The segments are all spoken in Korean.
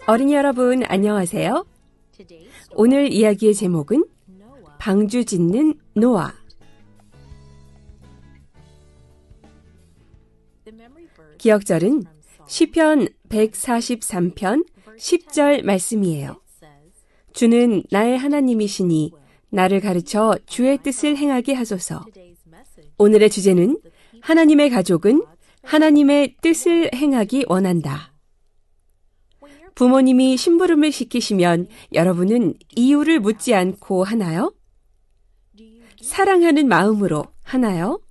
어린이 여러분, 안녕하세요. 오늘 이야기의 제목은 방주 짓는 노아. 기억절은 시편 143편 10절 말씀이에요. 주는 나의 하나님이시니 나를 가르쳐 주의 뜻을 행하게 하소서. 오늘의 주제는 하나님의 가족은 하나님의 뜻을 행하기 원한다. 부모님이 심부름을 시키시면 여러분은 이유를 묻지 않고 하나요? 사랑하는 마음으로 하나요?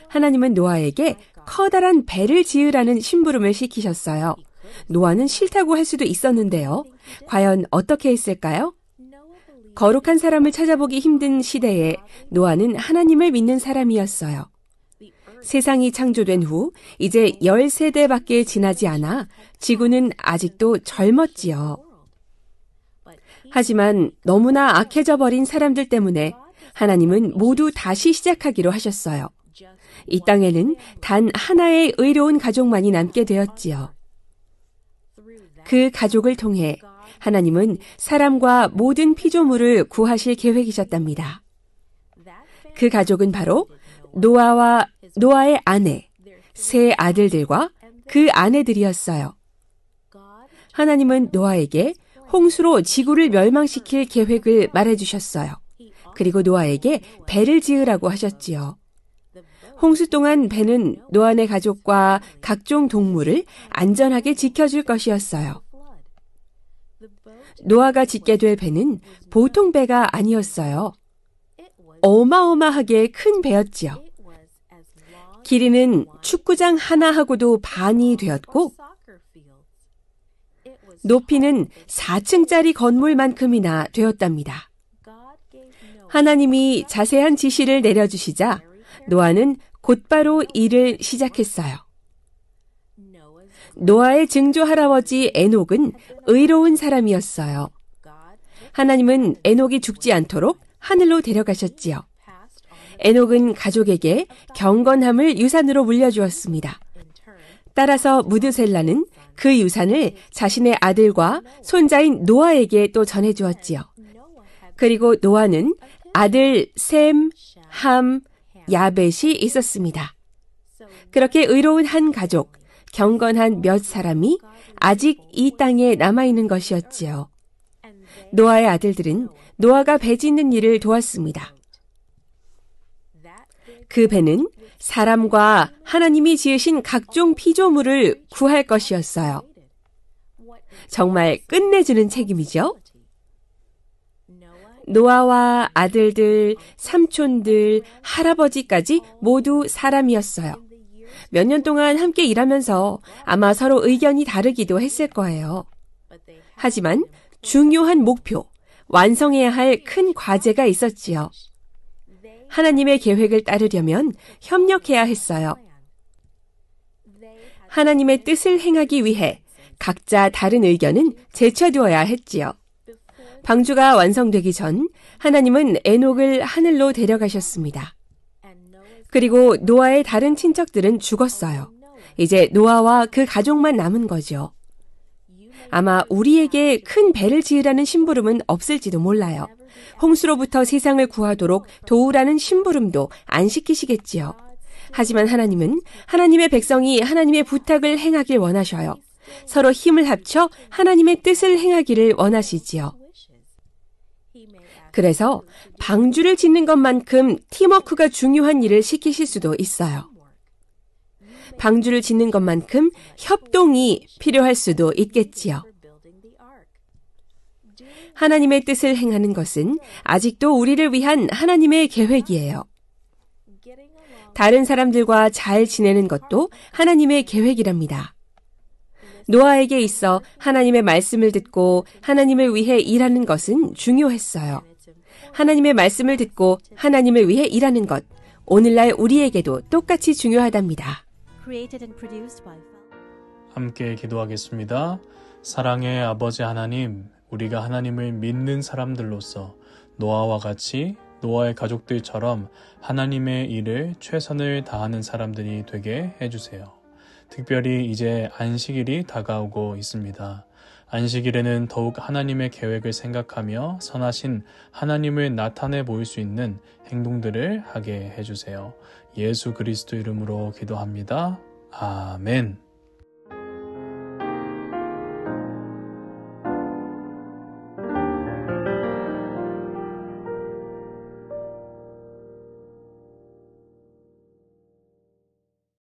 하나님은 노아에게 커다란 배를 지으라는 심부름을 시키셨어요. 노아는 싫다고 할 수도 있었는데요. 과연 어떻게 했을까요? 거룩한 사람을 찾아보기 힘든 시대에 노아는 하나님을 믿는 사람이었어요. 세상이 창조된 후 이제 10세대밖에 지나지 않아 지구는 아직도 젊었지요. 하지만 너무나 악해져 버린 사람들 때문에 하나님은 모두 다시 시작하기로 하셨어요. 이 땅에는 단 하나의 의로운 가족만이 남게 되었지요. 그 가족을 통해 하나님은 사람과 모든 피조물을 구하실 계획이셨답니다. 그 가족은 바로 노아와 노아의 아내, 세 아들들과 그 아내들이었어요. 하나님은 노아에게 홍수로 지구를 멸망시킬 계획을 말해주셨어요. 그리고 노아에게 배를 지으라고 하셨지요. 홍수 동안 배는 노아의 가족과 각종 동물을 안전하게 지켜줄 것이었어요. 노아가 짓게 될 배는 보통 배가 아니었어요. 어마어마하게 큰 배였지요. 길이는 축구장 하나하고도 반이 되었고 높이는 4층짜리 건물만큼이나 되었답니다. 하나님이 자세한 지시를 내려주시자 노아는 곧바로 일을 시작했어요. 노아의 증조 할아버지 에녹은 의로운 사람이었어요. 하나님은 에녹이 죽지 않도록 하늘로 데려가셨지요. 에녹은 가족에게 경건함을 유산으로 물려주었습니다. 따라서 무드셀라는 그 유산을 자신의 아들과 손자인 노아에게 또 전해주었지요. 그리고 노아는 아들 셈, 함, 야벳이 있었습니다. 그렇게 의로운 한 가족, 경건한 몇 사람이 아직 이 땅에 남아있는 것이었지요. 노아의 아들들은 노아가 배 짓는 일을 도왔습니다. 그 배는 사람과 하나님이 지으신 각종 피조물을 구할 것이었어요. 정말 끝내주는 책임이죠. 노아와 아들들, 삼촌들, 할아버지까지 모두 사람이었어요. 몇 년 동안 함께 일하면서 아마 서로 의견이 다르기도 했을 거예요. 하지만 중요한 목표, 완성해야 할 큰 과제가 있었지요. 하나님의 계획을 따르려면 협력해야 했어요. 하나님의 뜻을 행하기 위해 각자 다른 의견은 제쳐두어야 했지요. 방주가 완성되기 전 하나님은 에녹을 하늘로 데려가셨습니다. 그리고 노아의 다른 친척들은 죽었어요. 이제 노아와 그 가족만 남은 거죠. 아마 우리에게 큰 배를 지으라는 심부름은 없을지도 몰라요. 홍수로부터 세상을 구하도록 도우라는 심부름도 안 시키시겠지요. 하지만 하나님은 하나님의 백성이 하나님의 부탁을 행하길 원하셔요. 서로 힘을 합쳐 하나님의 뜻을 행하기를 원하시지요. 그래서 방주를 짓는 것만큼 팀워크가 중요한 일을 시키실 수도 있어요. 방주를 짓는 것만큼 협동이 필요할 수도 있겠지요. 하나님의 뜻을 행하는 것은 아직도 우리를 위한 하나님의 계획이에요. 다른 사람들과 잘 지내는 것도 하나님의 계획이랍니다. 노아에게 있어 하나님의 말씀을 듣고 하나님을 위해 일하는 것은 중요했어요. 하나님의 말씀을 듣고 하나님을 위해 일하는 것, 오늘날 우리에게도 똑같이 중요하답니다. 함께 기도하겠습니다. 사랑의 아버지 하나님, 우리가 하나님을 믿는 사람들로서 노아와 같이 노아의 가족들처럼 하나님의 일을 최선을 다하는 사람들이 되게 해주세요. 특별히 이제 안식일이 다가오고 있습니다. 안식일에는 더욱 하나님의 계획을 생각하며 선하신 하나님을 나타내 보일 수 있는 행동들을 하게 해주세요. 예수 그리스도 이름으로 기도합니다. 아멘.